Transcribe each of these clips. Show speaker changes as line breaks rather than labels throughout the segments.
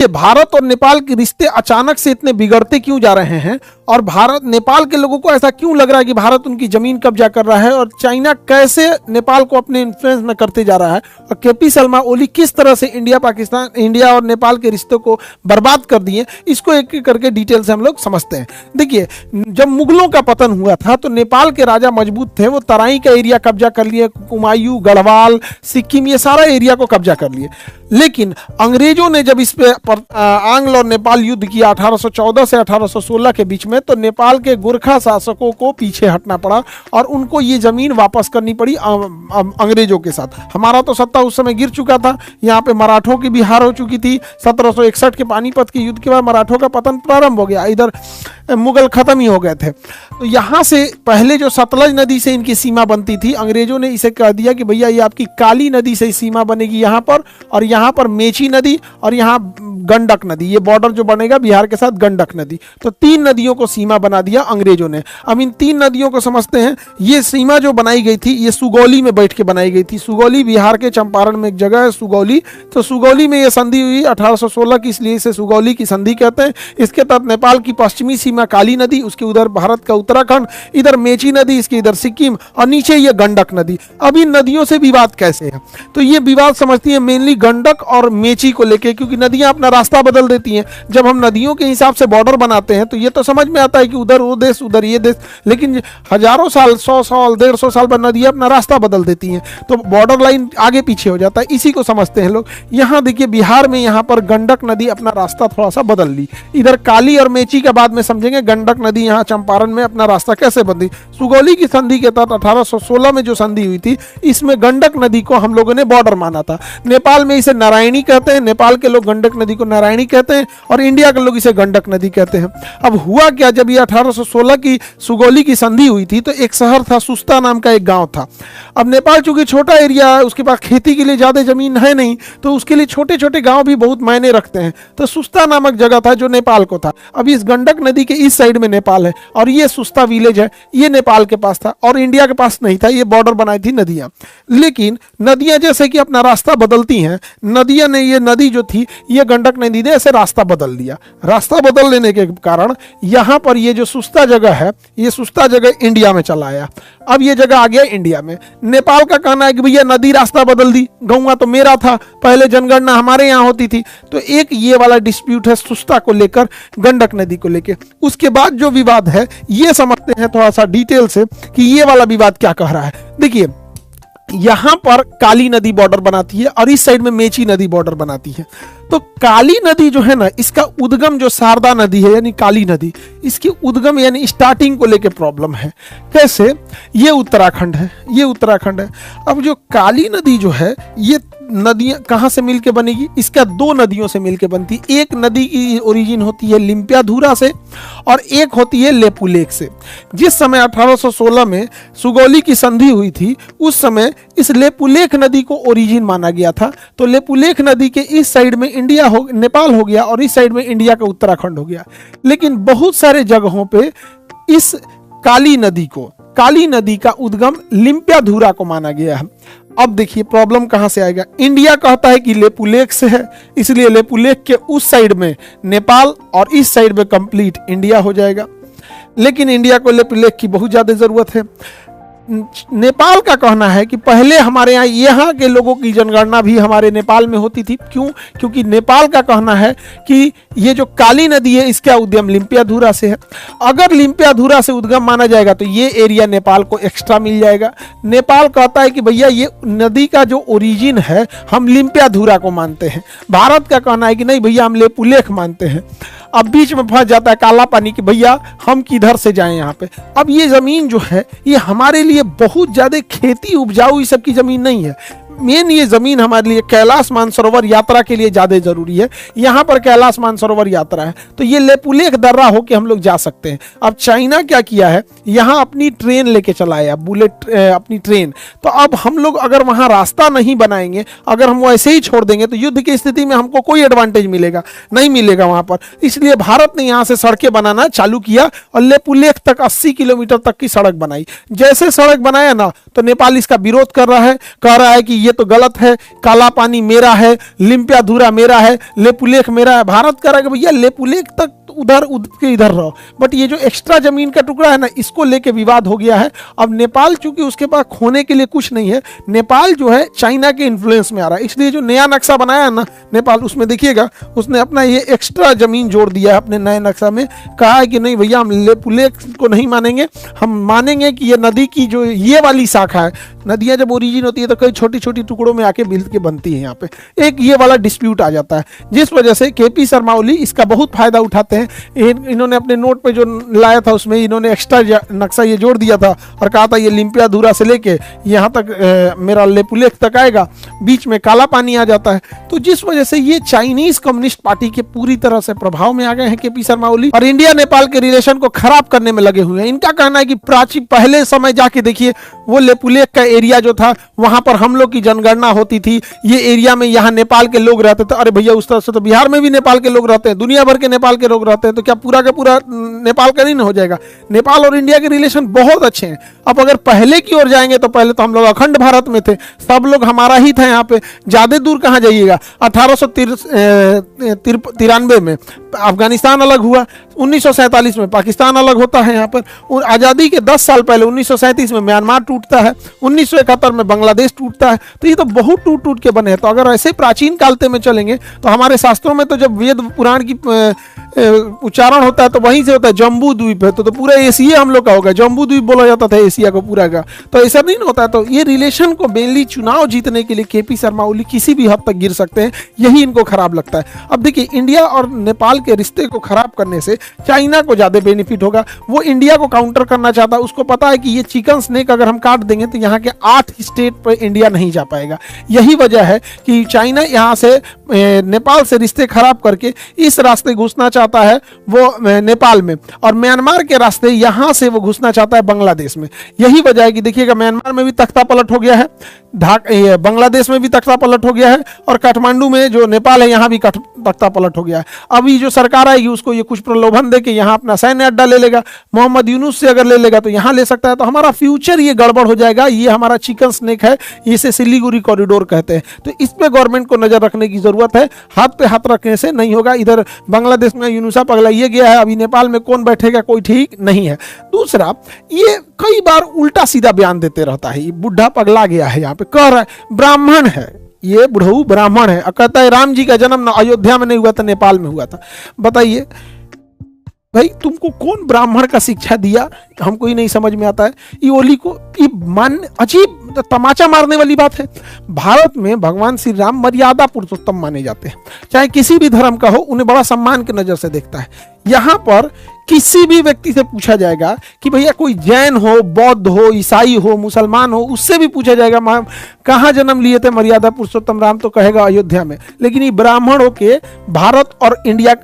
भारत और नेपाल के रिश्ते अचानक से इतने बिगड़ते क्यों जा रहे हैं, और भारत नेपाल के लोगों को ऐसा क्यों लग रहा है कि भारत उनकी जमीन कब्जा कर रहा है, और चाइना कैसे नेपाल को अपने इन्फ्लुएंस में करते जा रहा है, और केपी शर्मा ओली किस तरह से इंडिया और नेपाल के रिश्तों को बर्बाद कर दिए, इसको एक एक करके डिटेल से हम लोग समझते हैं। देखिए, जब मुगलों का पतन हुआ था तो नेपाल के राजा मजबूत थे, वो तराई का एरिया कब्जा कर लिए, कुमायूं, गढ़वाल, सिक्किम, ये सारा एरिया को कब्जा कर लिए। लेकिन अंग्रेजों ने जब इस पे आंग्ल और नेपाल युद्ध किया 1814 से 1816 के बीच में, तो नेपाल के गोरखा शासकों को पीछे हटना पड़ा और उनको ये जमीन वापस करनी पड़ी अंग्रेजों के साथ। हमारा तो सत्ता उस समय गिर चुका था, यहाँ पे मराठों की भी हार हो चुकी थी। 1761 के पानीपत के युद्ध के बाद मराठों का पतन प्रारंभ हो गया, इधर मुगल खत्म ही हो गए थे। तो यहाँ से पहले जो सतलज नदी से इनकी सीमा बनती थी, अंग्रेजों ने इसे कह दिया कि भैया ये आपकी काली नदी से सीमा बनेगी यहाँ पर, और यहाँ पर मेची नदी, और यहाँ गंडक नदी, ये बॉर्डर जो बनेगा बिहार के साथ गंडक नदी। तो 3 नदियों को सीमा बना दिया अंग्रेजों ने। अब इन 3 नदियों को समझते हैं। ये सीमा जो बनाई गई थी, ये सुगौली में बैठ के बनाई गई थी। सुगौली बिहार के चंपारण में एक जगह है सुगौली, तो सुगौली में ये संधि हुई 1816 की, इसलिए इसे सुगौली की संधि कहते हैं। इसके तहत नेपाल की पश्चिमी सीमा काली नदी, उसके उधर भारत का उत्तराखंड, इधर मेची नदी, इसके इधर सिक्किम, और नीचे ये गंडक नदी। अब इन नदियों से विवाद कैसे है, तो ये विवाद समझती है मेनली गंडक और मेची को लेके, क्योंकि नदियां अपना रास्ता बदल देती हैं। जब हम नदियों के हिसाब से बॉर्डर बनाते हैं तो ये तो समझ में आता है कि उधर वो देश उधर ये देश, लेकिन हजारों साल, 100 साल, 150 साल बाद नदियां अपना रास्ता बदल देती हैं, तो बॉर्डर लाइन आगे पीछे हो जाता है। इसी को समझते हैं लोग। यहाँ देखिए बिहार में यहाँ पर गंडक नदी अपना रास्ता थोड़ा सा बदल ली। इधर काली और मेची के बाद में समझेंगे गंडक नदी यहाँ चंपारण में अपना रास्ता कैसे बदली। सुगौली की संधि के तहत 1816 में जो संधि हुई थी, इसमें गंडक नदी को हम लोगों ने बॉर्डर माना था। नेपाल में इसे नारायणी कहते हैं, नेपाल के लोग गंडक नदी को नारायणी कहते हैं, और इंडिया के लोग इसे गंडक नदी कहते हैं। अब हुआ क्या, जब ये 1816 की सुगौली की संधि हुई थी तो एक शहर था, सुस्ता नाम का एक गांव था। अब नेपाल चूंकि छोटा एरिया है, उसके पास खेती के लिए ज्यादा जमीन है नहीं, तो उसके लिए छोटे छोटे गांव भी बहुत मायने रखते हैं। तो सुस्ता नामक जगह था जो नेपाल को था। अब इस गंडक नदी के इस साइड में नेपाल है, और ये सुस्ता विलेज है, ये नेपाल के पास था और इंडिया के पास नहीं था। ये बॉर्डर बनाई थी नदियां। लेकिन नदियां जैसे कि अपना रास्ता बदलती हैं, नदियां ने, ये नदी जो थी, ये गंडक नदी ने ऐसे रास्ता बदल दिया। रास्ता बदल लेने के कारण यहाँ पर ये जो सुस्ता जगह है, ये सुस्ता जगह इंडिया में चला आया। अब ये जगह आ गया इंडिया में। नेपाल का कहना है कि भैया नदी रास्ता बदल दी, गौवा तो मेरा था, पहले जनगणना हमारे यहाँ होती थी। तो एक ये वाला डिस्प्यूट है सुस्ता को लेकर, गंडक नदी को लेकर। उसके बाद जो विवाद है ये समझते हैं थोड़ा सा डिटेल से कि ये वाला विवाद क्या कह रहा है। देखिए, यहां पर काली नदी बॉर्डर बनाती है और इस साइड में मेची नदी बॉर्डर बनाती है। तो काली नदी जो है ना, इसका उद्गम जो शारदा नदी है यानी काली नदी, इसकी उद्गम यानी स्टार्टिंग को लेके प्रॉब्लम है। कैसे, ये उत्तराखंड है, ये उत्तराखंड है। अब जो काली नदी जो है, ये नदियां कहाँ से मिलके बनेगी, इसका 2 नदियों से मिलके बनती है। एक नदी की ओरिजिन होती है लिम्पियाधुरा से, और एक होती है लेपुलेख से। जिस समय 1816 में सुगौली की संधि हुई थी, उस समय इस लेपुलेख नदी को ओरिजिन माना गया था। तो लेपुलेख नदी के इस साइड में इंडिया हो, नेपाल हो गया, और इस साइड में इंडिया का उत्तराखंड हो गया। लेकिन बहुत सारे जगहों पे इस काली नदी का उद्गम लिम्पियाधुरा को माना गया है। अब देखिए प्रॉब्लम कहां से आएगा। इंडिया कहता है कि लेपुलेख से है, इसलिए लेपुलेख के उस साइड में नेपाल और इस साइड में कंप्लीट इंडिया हो जाएगा। लेकिन इंडिया को लेपुलेख की बहुत ज्यादा जरूरत है। नेपाल का कहना है कि पहले हमारे यहाँ के लोगों की जनगणना भी हमारे नेपाल में होती थी। क्यों? क्योंकि नेपाल का कहना है कि ये जो काली नदी है इसका उद्गम लिम्पियाधुरा से है। अगर लिम्पियाधुरा से उद्गम माना जाएगा तो ये एरिया नेपाल को एक्स्ट्रा मिल जाएगा। नेपाल कहता है कि भैया ये नदी का जो ओरिजिन है हम लिम्पियाधुरा को मानते हैं। भारत का कहना है कि नहीं भैया हम लेपुलेख मानते हैं। अब बीच में फंस जाता है काला पानी कि भैया हम किधर से जाएं यहाँ पे। अब ये जमीन जो है ये हमारे लिए बहुत ज्यादा खेती उपजाऊ इस सब की जमीन नहीं है। मेन ये जमीन हमारे लिए कैलाश मानसरोवर यात्रा के लिए ज्यादा जरूरी है। यहाँ पर कैलाश मानसरोवर यात्रा है तो ये लेपुलेख दर्रा होके हम लोग जा सकते हैं। अब चाइना क्या किया है, यहाँ अपनी ट्रेन लेके चला है, बुलेट अपनी ट्रेन। तो अब हम लोग अगर वहाँ रास्ता नहीं बनाएंगे, अगर हम वैसे ही छोड़ देंगे तो युद्ध की स्थिति में हमको कोई एडवांटेज मिलेगा नहीं मिलेगा वहाँ पर। इसलिए भारत ने यहाँ से सड़कें बनाना चालू किया और लेपुलेख तक 80 किलोमीटर तक की सड़क बनाई। जैसे सड़क बनाया ना तो नेपाल इसका विरोध कर रहा है, कह रहा है कि ये तो गलत है, काला पानी मेरा है, लिम्पियाधुरा मेरा है, लेपुलेख मेरा है। भारत कह रहा है कि भैया लेपुलेख तक उधर के इधर रहो, बट ये जो एक्स्ट्रा जमीन का टुकड़ा है ना, इसको लेके विवाद हो गया है। अब नेपाल चूंकि उसके पास खोने के लिए कुछ नहीं है, नेपाल जो है चाइना के इन्फ्लुएंस में आ रहा है, इसलिए जो नया नक्शा बनाया है ना नेपाल, उसमें देखिएगा उसने अपना ये एक्स्ट्रा जमीन जोड़ दिया है अपने नए नक्शा में। कहा है कि नहीं भैया हम लेपुलेख को नहीं मानेंगे, हम मानेंगे कि ये नदी की जो ये वाली शाखा है, नदियां जब ओरिजिन होती है तो कई छोटी छोटी टुकड़ों में आके मिल के बनती है, यहाँ पे एक ये वाला डिस्प्यूट आ जाता है, जिस वजह से केपी शर्मा ओली इसका बहुत फायदा उठाते हैं। इन्होंने अपने नोट पे जो लाया था उसमें इन्होंने एक्स्ट्रा नक्शा ये जोड़ दिया था और कहा था ये लिम्पियाधुरा से लेके यहाँ तक मेरा लेपुलेख तक आएगा, बीच में काला पानी आ जाता है। तो जिस वजह से ये चाइनीज कम्युनिस्ट पार्टी के पूरी तरह से प्रभाव में आ गए हैं केपी शर्मा ओली, और इंडिया नेपाल के रिलेशन को खराब करने में लगे हुए हैं। इनका कहना है कि प्राचीन पहले समय जाके देखिए, वो लेपुलेख का एरिया जो था वहां पर हम लोग की जनगणना होती थी, ये एरिया में यहाँ नेपाल के लोग रहते थे। अरे भैया उस तरह से तो बिहार में भी नेपाल के लोग रहते हैं, दुनिया भर के नेपाल के लोग रहते हैं, तो क्या पूरा का पूरा नेपाल का नहीं ना हो जाएगा? नेपाल और इंडिया के रिलेशन बहुत अच्छे हैं। अब अगर पहले की ओर जाएंगे तो पहले तो हम लोग अखंड भारत में थे, सब लोग हमारा ही था यहाँ पे, ज्यादा दूर कहाँ जाइएगा। 1893 में अफगानिस्तान अलग हुआ, 1947 में पाकिस्तान अलग होता है यहाँ पर, और आज़ादी के 10 साल पहले 1937 में म्यांमार टूटता है, 1971 में बांग्लादेश टूटता है। तो ये तो बहुत टूट टूट के बने हैं। तो अगर ऐसे प्राचीन कालते में चलेंगे तो हमारे शास्त्रों में तो जब वेद पुराण की उच्चारण होता है तो वहीं से होता है जम्बू द्वीप है, तो पूरा एशिया हम लोग का होगा, जम्बू द्वीप बोला जाता था एशिया को पूरा का, तो ऐसा नहीं होता है। तो ये रिलेशन को मेनली चुनाव जीतने के लिए केपी शर्मा ओली किसी भी हद तक गिर सकते हैं, यही इनको खराब लगता है। अब देखिए इंडिया और नेपाल के रिश्ते को खराब करने से चाइना को ज्यादा बेनिफिट होगा, वो इंडिया को काउंटर करना चाहता है। उसको पता है कि ये चिकन स्नेक अगर हम काट देंगे तो यहाँ के 8 स्टेट पर इंडिया नहीं जा पाएगा। यही वजह है कि चाइना यहाँ से नेपाल से रिश्ते खराब करके इस रास्ते घुसना चाहता है वो नेपाल में, और म्यांमार के रास्ते यहाँ से वो घुसना चाहता है बांग्लादेश में। यही वजह है कि देखिएगा म्यांमार में भी तख्ता पलट हो गया है, बांग्लादेश में भी तख्ता पलट हो गया है, और काठमांडू में जो नेपाल है यहाँ भी तख्ता पलट हो गया है। अभी जो सरकार आएगी उसको ये कुछ प्रलोभन दे के यहाँ अपना सैन्य अड्डा ले लेगा, मोहम्मद यूनुस से अगर ले लेगा तो यहाँ ले सकता है। तो हमारा फ्यूचर ये गड़बड़ हो जाएगा। ये हमारा चिकन स्नेक है, इसे सिलीगुड़ी कॉरिडोर कहते हैं। तो इस पे गवर्नमेंट को नजर रखने की जरूरत है, हाथ पे हाथ रखने से नहीं होगा। इधर बांग्लादेश में यूनुसा पगला ये गया है, अभी नेपाल में कौन बैठेगा कोई ठीक नहीं है। दूसरा, ये कई बार उल्टा सीधा बयान देते रहता है, ये बुढ़ा पगला गया है, यहाँ पे कह रहा है ब्राह्मण है, ये बुढ़ऊ ब्राह्मण है, कहता है राम जी का जन्म ना अयोध्या में नहीं हुआ था, नेपाल में हुआ था। बताइए भाई तुमको कौन ब्राह्मण का शिक्षा दिया, हमको ही नहीं समझ में आता है। ये ओली को ये मान अजीब तमाचा मारने वाली बात है। भारत में भगवान श्री राम मर्यादा पुरुषोत्तम माने जाते हैं, चाहे किसी भी धर्म का हो, उन्हें बड़ा सम्मान की नजर से देखता है। यहाँ पर किसी भी व्यक्ति से पूछा जाएगा कि भैया कोई जैन हो, बौद्ध हो, ईसाई हो, मुसलमान हो, उससे भी पूछा जाएगा कहाँ जन्म लिए थे मर्यादा पुरुषोत्तम राम, तो कहेगा अयोध्या में। लेकिन ये ब्राह्मण होके भारत और इंडिया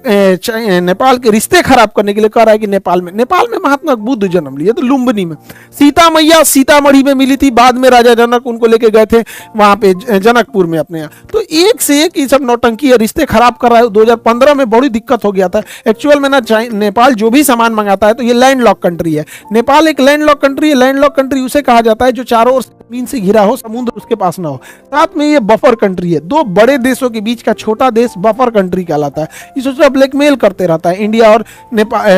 नेपाल के रिश्ते खराब करने के लिए कह रहा है कि नेपाल में महात्मा बुद्ध जन्म लिए तो लुम्बिनी में, सीता मैया सीतामढ़ी में मिली थी, बाद में राजा जनक उनको लेके गए थे वहां पे जनकपुर में अपने यहाँ। तो एक से एक ये सब नौटंकी है, रिश्ते खराब कर रहा है। 2015 में बड़ी दिक्कत हो गया था एक्चुअल में ना। नेपाल जो भी सामान मंगाता है तो ये लैंड लॉक कंट्री है, नेपाल एक लैंड लॉक कंट्री है। लैंड लॉक कंट्री उसे कहा जाता है जो चारों ओर जमीन से घिरा हो, समुद्र उसके पास ना हो। साथ में ये बफर कंट्री है, दो बड़े देशों के बीच का छोटा देश बफर कंट्री कहलाता है। इसे उसका ब्लैकमेल करते रहता है इंडिया और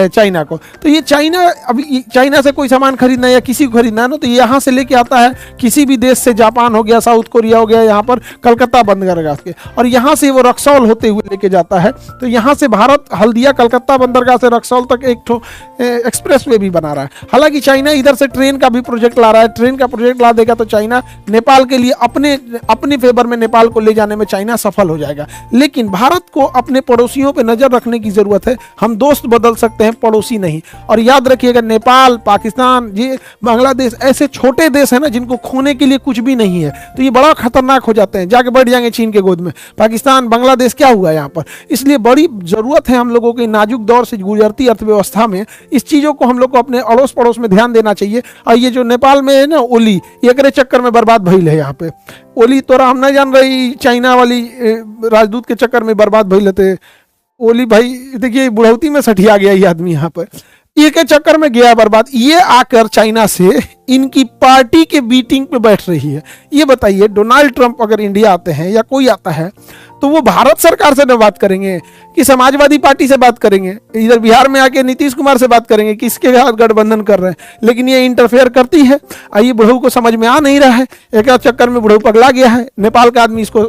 चाइना को। तो ये चाइना, अभी चाइना से कोई सामान खरीदना है या किसी को खरीदना है ना, तो यहाँ से लेके आता है किसी भी देश से, जापान हो गया, साउथ कोरिया हो गया, यहाँ पर कलकत्ता बंदरगाह के, और यहाँ से वो रक्सौल होते हुए लेके जाता है। तो यहाँ से भारत हल्दिया कलकत्ता बंदरगाह से रक्सौल तक एक ठो एक्सप्रेस वे भी बना रहा है। हालांकि चाइना इधर से ट्रेन का भी प्रोजेक्ट ला रहा है, ट्रेन का प्रोजेक्ट ला देगा तो चाइना नेपाल के लिए अपने फेवर में नेपाल को ले जाने में चाइना सफल हो जाएगा। लेकिन भारत को अपने पड़ोसियों पे नजर रखने की जरूरत है। हम दोस्त बदल सकते हैं, पड़ोसी नहीं। और याद रखिएगा नेपाल, पाकिस्तान, ये बांग्लादेश ऐसे छोटे देश है ना जिनको खोने के लिए कुछ भी नहीं है, तो ये बड़ा खतरनाक हो जाते हैं, जाके बैठ जाएंगे चीन के गोद में। पाकिस्तान, बांग्लादेश क्या हुआ यहाँ पर? इसलिए बड़ी जरूरत है हम लोगों के नाजुक दौर से गुजरती अर्थव्यवस्था में इस चीजों को हम लोग को अपने अड़ोस पड़ोस में ध्यान देना चाहिए। और ये जो नेपाल में है ना ओली, ये चक्कर में बर्बाद भइल है। यहाँ पे ओली तोरा हम ना जान रही, चाइना वाली राजदूत के चक्कर में बर्बाद भइल थे ओली। भाई देखिए बुढ़ौती में सठिया गया ये आदमी यहाँ पर। ये के चक्कर में गया बर्बाद। ये आकर चाइना से इनकी पार्टी के मीटिंग पे बैठ रही है। ये बताइए, डोनाल्ड ट्रंप अगर इंडिया आते हैं या कोई आता है तो वो भारत सरकार से न बात करेंगे कि समाजवादी पार्टी से बात करेंगे, इधर बिहार में आके नीतीश कुमार से बात करेंगे, किसके साथ गठबंधन कर रहे हैं। लेकिन ये इंटरफेयर करती है। ये बुढ़ऊ को समझ में आ नहीं रहा है, एक चक्कर में बुढ़ऊ पगला गया है। नेपाल का आदमी इसको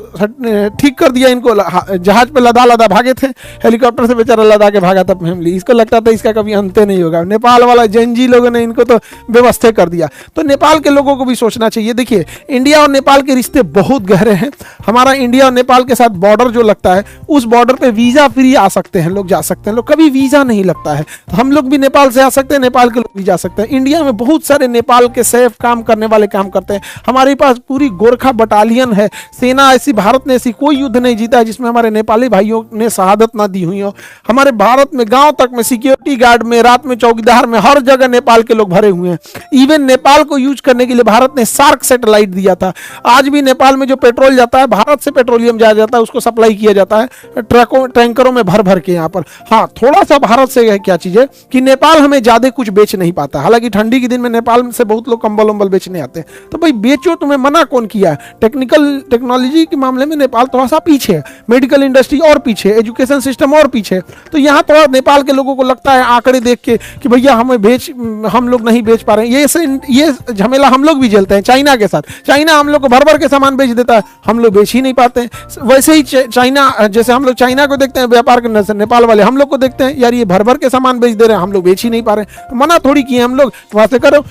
ठीक कर दिया, इनको जहाज पे लदा भागे थे, हेलीकॉप्टर से बेचारा लदा के भागा था फैमिली। इसको लगता था इसका कभी अंत नहीं होगा। नेपाल वाला जंजी लोगों ने इनको तो व्यवस्था कर दिया। तो नेपाल के लोगों को भी सोचना चाहिए। देखिए, इंडिया और नेपाल के रिश्ते बहुत गहरे हैं। हमारा इंडिया और नेपाल के साथ बॉर्डर जो लगता है, उस बॉर्डर पे वीजा फ्री आ सकते हैं लोग, जा सकते हैं लोग, कभी वीजा नहीं लगता है। तो हम लोग भी नेपाल से आ सकते हैं, नेपाल के लोग भी जा सकते हैं। इंडिया में बहुत सारे नेपाल के सेफ काम करने वाले काम करते हैं। हमारे पास पूरी गोरखा बटालियन है, सेना ऐसी, भारत ने ऐसी कोई युद्ध नहीं जीता है जिसमें हमारे नेपाली भाइयों ने शहादत ना दी हुई हो। हमारे भारत में गांव तक में सिक्योरिटी गार्ड में, रात में चौकीदार में, हर जगह नेपाल के लोग भरे हुए हैं। इवन नेपाल को यूज करने के लिए भारत ने सार्क सैटेलाइट दिया था। आज भी नेपाल में जो पेट्रोल जाता है, भारत से पेट्रोलियम जाता है, उसको सप्लाई किया जाता है ट्रकों टैंकरों में भर भर के यहाँ पर। हाँ, थोड़ा सा भारत से क्या चीज है कि नेपाल हमें ज्यादा कुछ बेच नहीं पाता। हालांकि ठंडी के दिन में नेपाल से बहुत लोग कंबल उम्बल बेचने आते हैं। तो भाई बेचो, तुम्हें मना कौन किया है? टेक्नोलॉजी के मामले में नेपाल थोड़ा सा पीछे है, मेडिकल इंडस्ट्री और पीछे, एजुकेशन सिस्टम और पीछे। तो यहाँ थोड़ा नेपाल के लोगों को लगता है आंकड़े देख के कि भैया हम लोग नहीं बेच पा रहे हैं। ये झमेला हम लोग भी झेलते हैं चाइना के साथ। चाइना हम लोग को भर भर के सामान बेच देता है, हम लोग बेच ही नहीं पाते हैं। वैसे ही चाइना, जैसे हम लोग चाइना को देखते हैं व्यापार करने से, नेपाल वाले हम लोग को देखते हैं यार ये भर भर के सामान बेच दे रहे हैं, हम लोग बेच ही नहीं पा रहे हैं। तो मना थोड़ी किए हम लोग, वहां से करो।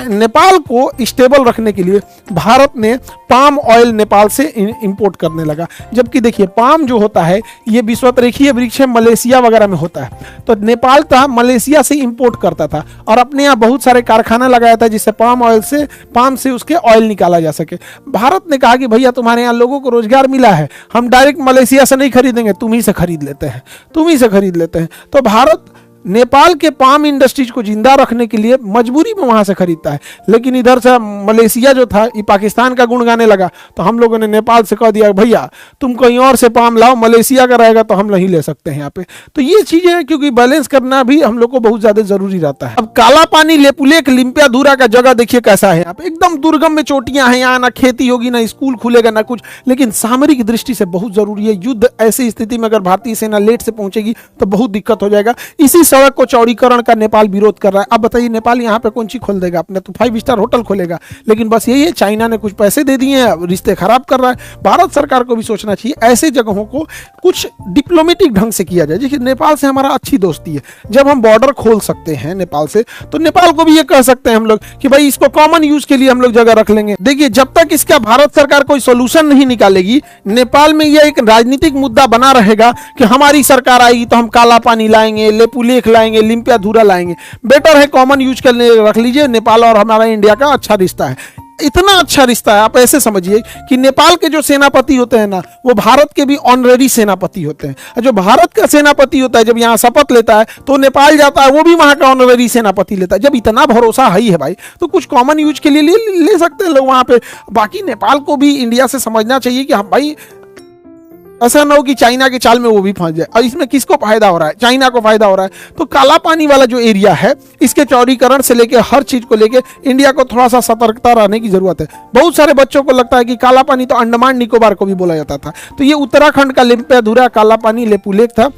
नेपाल को स्टेबल रखने के लिए भारत ने पाम ऑयल नेपाल से इंपोर्ट करने लगा। जबकि देखिए, पाम जो होता है ये विषुवतरेखीय वृक्ष मलेशिया वगैरह में होता है। तो नेपाल था मलेशिया से इंपोर्ट करता था और अपने यहाँ बहुत सारे कारखाना लगाया था जिससे पाम से उसके ऑयल निकाला जा सके। भारत ने कहा कि भैया तुम्हारे यहाँ लोगों को रोजगार मिला है, हम डायरेक्ट मलेशिया से नहीं खरीदेंगे, तुम ही से खरीद लेते हैं। तो भारत नेपाल के पाम इंडस्ट्रीज को जिंदा रखने के लिए मजबूरी में वहां से खरीदता है। लेकिन इधर से मलेशिया जो था ये पाकिस्तान का गुण गाने लगा, तो हम लोगों ने नेपाल से कह दिया भैया तुम कहीं और से पाम लाओ, मलेशिया का रहेगा तो हम नहीं ले सकते हैं यहाँ पे। तो ये चीजें हैं, क्योंकि बैलेंस करना भी हम लोग को बहुत ज्यादा जरूरी रहता है। अब काला पानी, लेपुलेख, लिम्पियाधुरा का जगह देखिए कैसा है यहाँ पे, एकदम दुर्गम में चोटियां हैं, यहाँ ना खेती होगी, ना स्कूल खुलेगा, ना कुछ। लेकिन सामरिक दृष्टि से बहुत जरूरी है। युद्ध ऐसी स्थिति में अगर भारतीय सेना लेट से पहुंचेगी तो बहुत दिक्कत हो जाएगा। इसी सड़क को चौड़ीकरण का नेपाल विरोध कर रहा है। अब बताइए, नेपाल यहाँ पे कौन सी खोल देगा? अपने तो 5 स्टार होटल खोलेगा। लेकिन बस यही है, चाइना ने कुछ पैसे दे दिए हैं, रिश्ते खराब कर रहा है। भारत सरकार को भी सोचना चाहिए ऐसे जगहों को कुछ डिप्लोमेटिक ढंग से किया जाए। जैसे नेपाल से हमारा अच्छी दोस्ती है, जब हम बॉर्डर खोल सकते हैं नेपाल से, तो नेपाल को भी ये कह सकते हैं हम लोग कि भाई इसको कॉमन यूज के लिए हम लोग जगह रख लेंगे। देखिए, जब तक इसका भारत सरकार कोई सोल्यूशन नहीं निकालेगी, नेपाल में यह एक राजनीतिक मुद्दा बना रहेगा कि हमारी सरकार आएगी तो हम काला पानी लाएंगे, लेपुलेख लाएंगे, लिम्पियाधुरा लाएंगे। बेटर है कॉमन यूज करने रख लीजिए। नेपाल और हमारा इंडिया का अच्छा रिश्ता है, इतना अच्छा रिश्ता है। आप ऐसे समझिए कि नेपाल के जो सेनापति होते हैं ना, वो भारत के भी ऑनरेरी सेनापति होते हैं। जो भारत का सेनापति होता है जब यहाँ शपथ लेता है तो नेपाल जाता है, वो भी वहां का ऑनरेरी सेनापति लेता है। जब इतना भरोसा है भाई, तो कुछ कॉमन यूज के लिए ले सकते हैं लोग वहां पे। बाकी नेपाल को भी इंडिया से समझना चाहिए कि हम भाई ऐसा ना हो कि चाइना के चाल में वो भी फंस जाए। और इसमें किसको फायदा हो रहा है? चाइना को फायदा हो रहा है। तो काला पानी वाला जो एरिया है, इसके चौड़ीकरण से लेके हर चीज को लेके इंडिया को थोड़ा सा सतर्कता रहने की जरूरत है। बहुत सारे बच्चों को लगता है कि काला पानी तो अंडमान निकोबार को भी बोला जाता था। तो ये उत्तराखंड का लिम्पियाधुरा, काला पानी, लेपुलेख था।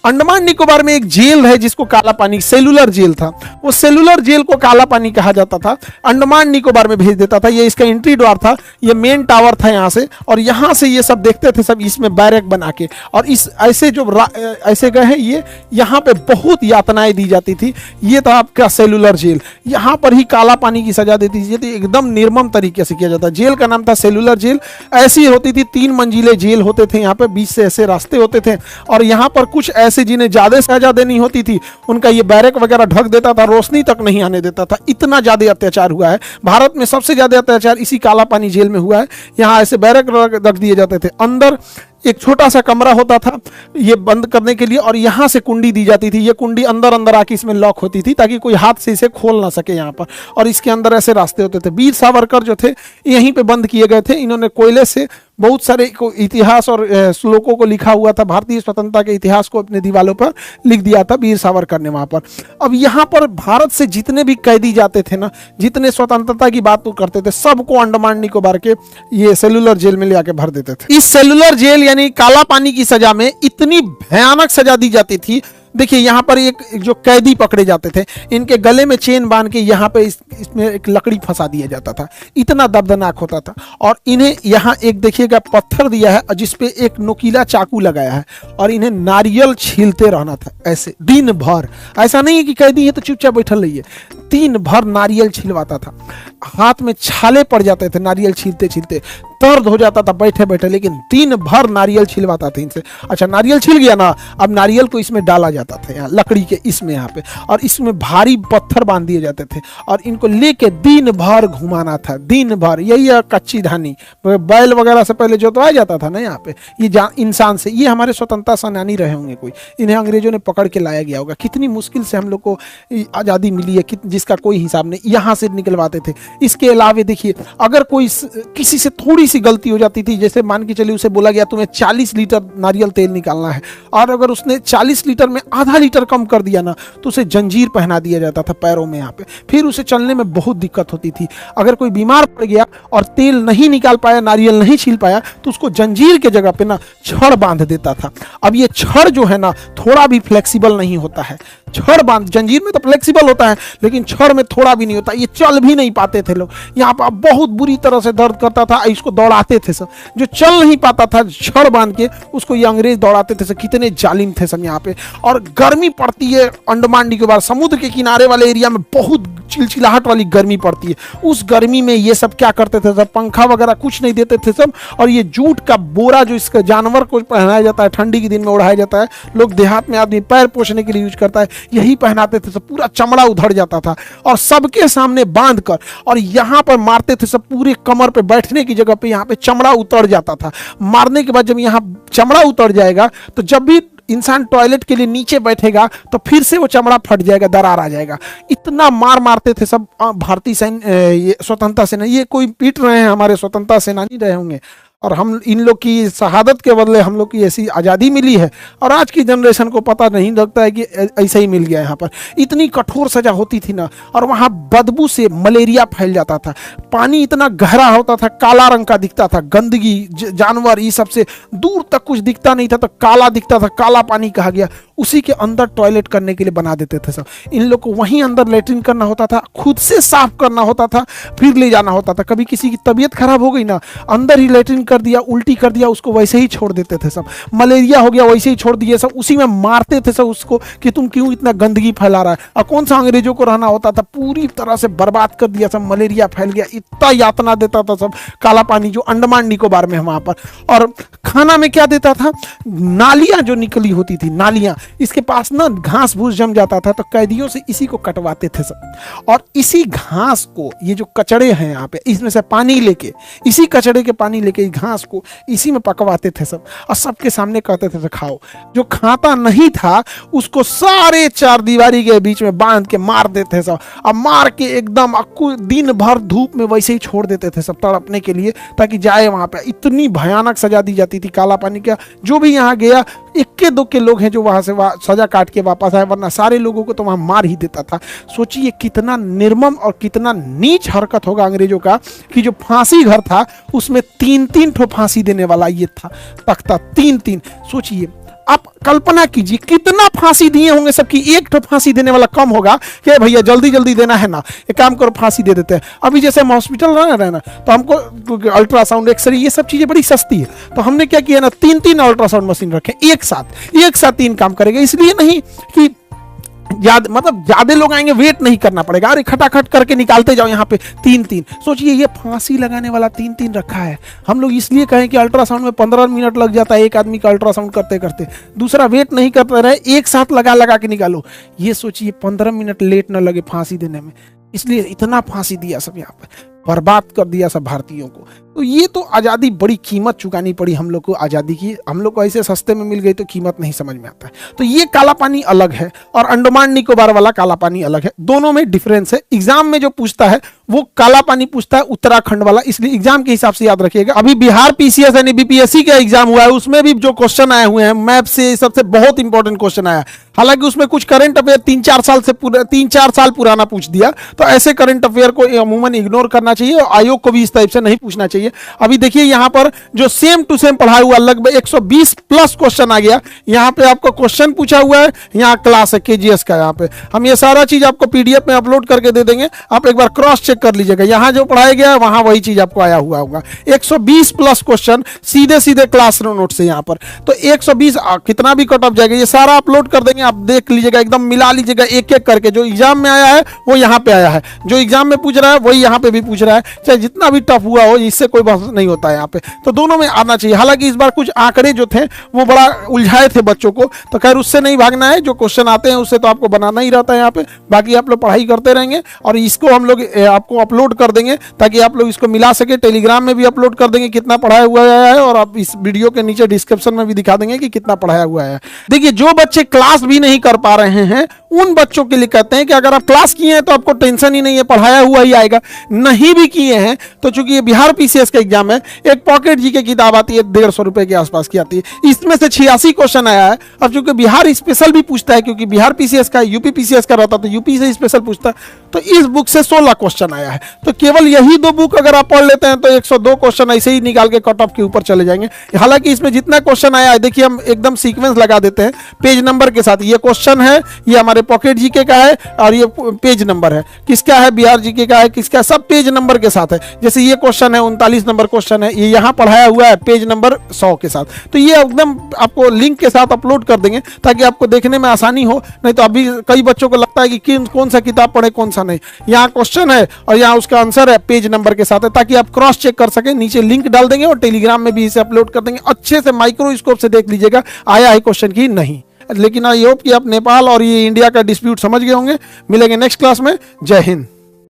अंडमान निकोबार में एक जेल है जिसको काला पानी, सेलुलर जेल था, वो सेलुलर जेल को काला पानी कहा जाता था। अंडमान निकोबार में भेज देता था। ये इसका एंट्री द्वार था, ये मेन टावर था यहाँ से, और यहाँ से ये सब देखते थे सब इसमें बैरक बना के। और इस ऐसे जो ऐसे गए हैं, ये यहाँ पे बहुत यातनाएं दी जाती थी। ये था आपका सेलुलर जेल, यहाँ पर ही काला पानी की सजा देती थी। एकदम निर्मम तरीके से किया जाता। जेल का नाम था सेलुलर जेल। ऐसी होती थी, 3 मंजिले जेल होते थे यहाँ पे, बीच से ऐसे रास्ते होते थे। और यहाँ पर कुछ ऐसे जिन्हें ज्यादा सजा देनी होती थी, उनका ये बैरक वगैरह ढक देता था, रोशनी तक नहीं आने देता था। इतना ज्यादा अत्याचार हुआ है। भारत में सबसे ज्यादा अत्याचार इसी काला पानी जेल में हुआ है। यहाँ ऐसे बैरक रख दिए जाते थे। अंदर एक छोटा सा कमरा होता था ये बंद करने के लिए, और यहाँ से कुंडी दी जाती थी। ये कुंडी अंदर अंदर आके इसमें लॉक होती थी ताकि कोई हाथ से इसे खोल ना सके यहाँ पर। और इसके अंदर ऐसे रास्ते होते थे। वीर सावरकर जो थे यहीं पे बंद किए गए थे। इन्होंने कोयले से बहुत सारे को इतिहास और श्लोकों को लिखा हुआ था, भारतीय स्वतंत्रता के इतिहास को अपने दीवारों पर लिख दिया था वीर सावरकर ने वहाँ पर। अब यहाँ पर भारत से जितने भी कैदी जाते थे ना, जितने स्वतंत्रता की बात करते थे, सबको अंडमान निकोबार के ये सेलुलर जेल में ले आके भर देते थे। इस सेलुलर जेल यानी काला पानी की सजा में इतनी भयानक सजा दी जाती थी। देखिए यहाँ पर एक जो कैदी पकड़े जाते थे, इनके गले में चेन बांध के यहाँ पे इसमें एक लकड़ी फंसा दिया जाता था, इतना दर्दनाक होता था। और इन्हें यहाँ एक देखिएगा पत्थर दिया है जिसपे एक नुकीला चाकू लगाया है, और इन्हें नारियल छीलते रहना था ऐसे दिन भर। ऐसा नहीं है कि कैदी है तो चुपचाप बैठल रहिए, दिन भर नारियल छिलवाता था। हाथ में छाले पड़ जाते थे नारियल छीलते छीलते, दर्द हो जाता था बैठे बैठे, लेकिन दिन भर नारियल छिलवाता था इनसे। अच्छा नारियल छिल गया ना, अब नारियल को इसमें डाला जाता था, यहाँ लकड़ी के इसमें यहाँ पे, और इसमें भारी पत्थर बांध दिए जाते थे और इनको लेके दिन भर घुमाना था, दिन भर। यही है कच्ची धानी, बैल वगैरह से पहले जोतवाया जाता था ना यहाँ पे, ये इंसान से। ये हमारे स्वतंत्रता सेनानी रहे होंगे कोई, इन्हें अंग्रेजों ने पकड़ के लाया गया होगा। कितनी मुश्किल से हम लोग को आज़ादी मिली है, जिसका कोई हिसाब नहीं, यहाँ से निकलवाते थे। इसके अलावा देखिए, अगर कोई किसी से थोड़ी सी गलती हो जाती थी, जैसे मान के चलिए उसे बोला गया तुम्हें 40 लीटर नारियल तेल निकालना है, और अगर उसने 40 लीटर में आधा लीटर कम कर दिया ना, तो उसे जंजीर पहना दिया जाता था पैरों में यहाँ पे, फिर उसे चलने में बहुत दिक्कत होती थी। अगर कोई बीमार पड़ गया और तेल नहीं निकाल पाया, नारियल नहीं छील पाया, तो उसको जंजीर के जगह पे ना छड़ बांध देता था। अब ये छड़ जो है ना थोड़ा भी फ्लेक्सिबल नहीं होता है, छड़ बांध, जंजीर में तो फ्लेक्सिबल होता है लेकिन छड़ में थोड़ा भी नहीं होता, ये चल भी नहीं पाते थे लोग। यहाँ पर बहुत बुरी तरह से दर्द करता था, इसको दौड़ाते थे सब, जो चल नहीं पाता था छड़ बांध के उसको ये अंग्रेज दौड़ाते थे सब। कितने जालिम थे सब यहाँ पे। और गर्मी पड़ती है अंडमान निकोबार समुद्र के किनारे वाले एरिया में, बहुत चिलचिलाहट वाली गर्मी पड़ती है। उस गर्मी में ये सब क्या करते थे सब, पंखा वगैरह कुछ नहीं देते थे सब, और ये जूट का बोरा जो इसका जानवर को पहनाया जाता है, ठंडी के दिन में ओढ़ाया जाता है, लोग देहात में आदमी पैर पोछने के लिए यूज करता है, यही पहनाते थे सब। पूरा चमड़ा उधड़ जाता था और सबके सामने बांध कर और यहाँ पर मारते थे सब। पूरे कमर पे बैठने की जगह पे यहाँ पे चमड़ा उतर जाता था। मारने के बाद जब यहाँ चमड़ा उतर जाएगा तो जब भी इंसान टॉयलेट के लिए नीचे बैठेगा तो फिर से वो चमड़ा फट जाएगा, दरार आ जाएगा। इतना मार मारते थे सब भारतीय सैन्य, स्वतंत्रता सेना। ये कोई पीट रहे हैं हमारे स्वतंत्रता सेनानी रहे होंगे, और हम इन लोग की शहादत के बदले हम लोग की ऐसी आज़ादी मिली है। और आज की जनरेशन को पता नहीं लगता है कि ऐसा ही मिल गया। यहाँ पर इतनी कठोर सजा होती थी ना, और वहाँ बदबू से मलेरिया फैल जाता था। पानी इतना गहरा होता था, काला रंग का दिखता था, गंदगी जानवर ये सबसे दूर तक कुछ दिखता नहीं था, तो काला दिखता था, काला पानी कहा गया। उसी के अंदर टॉयलेट करने के लिए बना देते थे सब। इन लोग को वहीं अंदर लेटरिन करना होता था, खुद से साफ करना होता था, फिर ले जाना होता था। कभी किसी की तबीयत खराब हो गई ना, अंदर ही लेटरिन कर दिया, उल्टी कर दिया, उसको वैसे ही छोड़ देते थे सब। मलेरिया हो गया वैसे ही छोड़ दिए सब, उसी में मारते थे सब उसको कि तुम क्यों इतना गंदगी फैला रहा है। और कौन सा अंग्रेजों को रहना होता था, पूरी तरह से बर्बाद कर दिया सब। मलेरिया फैल गया, इतना यातना देता था सब। काला पानी जो अंडमान निकोबार में है वहां पर। और खाना में क्या देता था, नालियां जो निकली होती थी, नालियां, इसके पास ना घास भूस जम जाता था, तो कैदियों से इसी को कटवाते थे सब। और इसी घास को, ये जो कचड़े हैं यहाँ पे, इसमें से पानी लेके, इसी कचड़े के पानी लेके घास को इसी में पकवाते थे सब, और सबके सामने कहते थे खाओ। जो खाता नहीं था उसको सारे चार दीवारी के बीच में बांध के मार देते सब। अब मार के एकदम दिन भर धूप में वैसे ही छोड़ देते थे सब तड़पने के लिए, ताकि जाए वहां पे। इतनी भयानक सजा दी जाती थी काला पानी का। जो भी यहाँ गया, इक्के दुक्के लोग हैं जो वहां से सजा काट के वापस आए, वरना सारे लोगों को तो वहां मार ही देता था। सोचिए कितना निर्मम और कितना नीच हरकत होगा अंग्रेजों का, कि जो फांसी घर था उसमें 3-3 ठो फांसी देने वाला ये था तख्ता, 3-3। सोचिए, आप कल्पना कीजिए कितना फांसी दिए होंगे सबकी। एक ठो फांसी देने वाला कम होगा कि भैया जल्दी जल्दी देना है ना, एक काम करो फांसी दे देते हैं। अभी जैसे हम हॉस्पिटल रहे ना, तो हमको अल्ट्रासाउंड, एक्सरे, ये सब चीजें बड़ी सस्ती है, तो हमने क्या किया ना, 3-3 अल्ट्रासाउंड मशीन रखे एक साथ 3 काम करेगा। इसलिए नहीं कि ज्यादा लोग आएंगे, वेट नहीं करना पड़ेगा, अरे खटाखट करके निकालते जाओ यहाँ पे 3-3। सोचिए ये फांसी लगाने वाला 3-3 रखा है। हम लोग इसलिए कहें कि अल्ट्रासाउंड में 15 मिनट लग जाता है एक आदमी का अल्ट्रासाउंड करते करते, दूसरा वेट नहीं करते रहे, एक साथ लगा के निकालो। ये सोचिए 15 मिनट लेट न लगे फांसी देने में, इसलिए इतना फांसी दिया सब यहाँ पे, बर्बाद कर दिया सब भारतीयों को। तो ये तो आज़ादी बड़ी कीमत चुकानी पड़ी हम लोग को आज़ादी की, हम लोग को ऐसे सस्ते में मिल गई तो कीमत नहीं समझ में आता है। तो ये काला पानी अलग है और अंडमान निकोबार वाला काला पानी अलग है, दोनों में डिफरेंस है। एग्जाम में जो पूछता है वो काला पानी पूछता है उत्तराखंड वाला, इसलिए एग्जाम के हिसाब से याद रखिएगा। अभी बिहार पीसीएस यानी बीपीएससी का एग्जाम हुआ है, उसमें भी जो क्वेश्चन आए हुए हैं मैप से सबसे बहुत इंपॉर्टेंट क्वेश्चन आया। हालांकि उसमें कुछ करंट अफेयर 3-4 साल पुराना पूछ दिया, तो ऐसे करंट अफेयर को अमूमन इग्नोर करना चाहिए और आयोग को भी इस टाइप से नहीं पूछना चाहिए। अभी देखिए यहाँ पर जो सेम टू सेम पढ़ाया हुआ लगभग 120 प्लस क्वेश्चन आ गया। यहाँ पे आपको क्वेश्चन पूछा हुआ है, यहाँ क्लास है केजीएस का। यहाँ पे हम ये सारा चीज आपको पीडीएफ में अपलोड करके दे देंगे, आप एक बार क्रॉस चेक कर लीजिएगा। यहाँ जो पढ़ाया गया है वहां वही चीज आपको आया हुआ होगा। 120 प्लस क्वेश्चन सीधे सीधे क्लास नोट से यहाँ पर, तो 120 कितना भी कट ऑफ जाएगा, ये सारा अपलोड कर देंगे, आप देख लीजिएगा, एकदम मिला लीजिएगा एक एक करके। जो एग्जाम में आया है वो यहाँ पे आया है, जो एग्जाम में पूछ रहा है वही यहाँ पे भी पूछ रहा है, चाहे जितना भी टफ हुआ हो, इससे कोई बहस नहीं होता है यहाँ पे। तो दोनों में आना चाहिए। हालांकि इस बार कुछ आंकड़े जो थे वो बड़ा उलझाए थे बच्चों को, तो खैर उससे नहीं भागना है, जो क्वेश्चन आते हैं उससे तो आपको बनाना ही रहता है यहाँ पे। बाकी आप लोग पढ़ाई करते रहेंगे और इसको हम लोग आपको अपलोड कर देंगे ताकि आप लोग इसको मिला सके। टेलीग्राम में भी अपलोड कर देंगे कितना पढ़ाया हुआ है, और आप इस वीडियो के नीचे डिस्क्रिप्शन में भी दिखा देंगे कि कितना पढ़ाया हुआ है। देखिए जो बच्चे क्लास भी नहीं कर पा रहे हैं उन बच्चों के लिए कहते हैं कि अगर आप क्लास किए हैं तो आपको टेंशन ही नहीं है, पढ़ाया हुआ ही आएगा। नहीं भी किए हैं तो चूंकि ये बिहार पीसीएस का एग्जाम है, एक पॉकेट जी की किताब आती है 150 रुपए के आसपास की आती है, इसमें से 86 क्वेश्चन आया है। और चूंकि बिहार स्पेशल भी पूछता है, क्योंकि बिहार पीसीएस का यूपी पीसीएस का रहता तो यूपी से स्पेशल पूछता, तो इस बुक से 16 क्वेश्चन आया है। तो केवल यही दो बुक अगर आप पढ़ लेते हैं तो 102 क्वेश्चन ऐसे ही निकाल के कट ऑफ के ऊपर चले जाएंगे। हालांकि इसमें जितना क्वेश्चन आया है, देखिए हम एकदम सीक्वेंस लगा देते हैं पेज नंबर के साथ। ये क्वेश्चन है, ये हमारे पॉकेट जीके का है, और ये पेज नंबर है, किसका है, बिहार जीके का है, किसका, सब पेज नंबर के साथ है। जैसे ये क्वेश्चन है 39 नंबर क्वेश्चन है, ये यहाँ पढ़ाया हुआ है पेज नंबर 100 के साथ। तो ये एकदम आपको लिंक के साथ अपलोड कर देंगे ताकि आपको देखने में आसानी हो। नहीं तो अभी कई बच्चों को लगता है कि कौन सा किताब पढ़े कौन सा नहीं। यहाँ क्वेश्चन है और यहाँ उसका आंसर है, पेज नंबर के साथ है, ताकि आप क्रॉस चेक कर सके। नीचे लिंक डाल देंगे और टेलीग्राम में भी इसे अपलोड कर देंगे। अच्छे से माइक्रोस्कोप से देख लीजिएगा आया है क्वेश्चन की नहीं। लेकिन आई होप कि आप नेपाल और ये इंडिया का डिस्प्यूट समझ गए होंगे। मिलेंगे नेक्स्ट क्लास में। जय हिंद।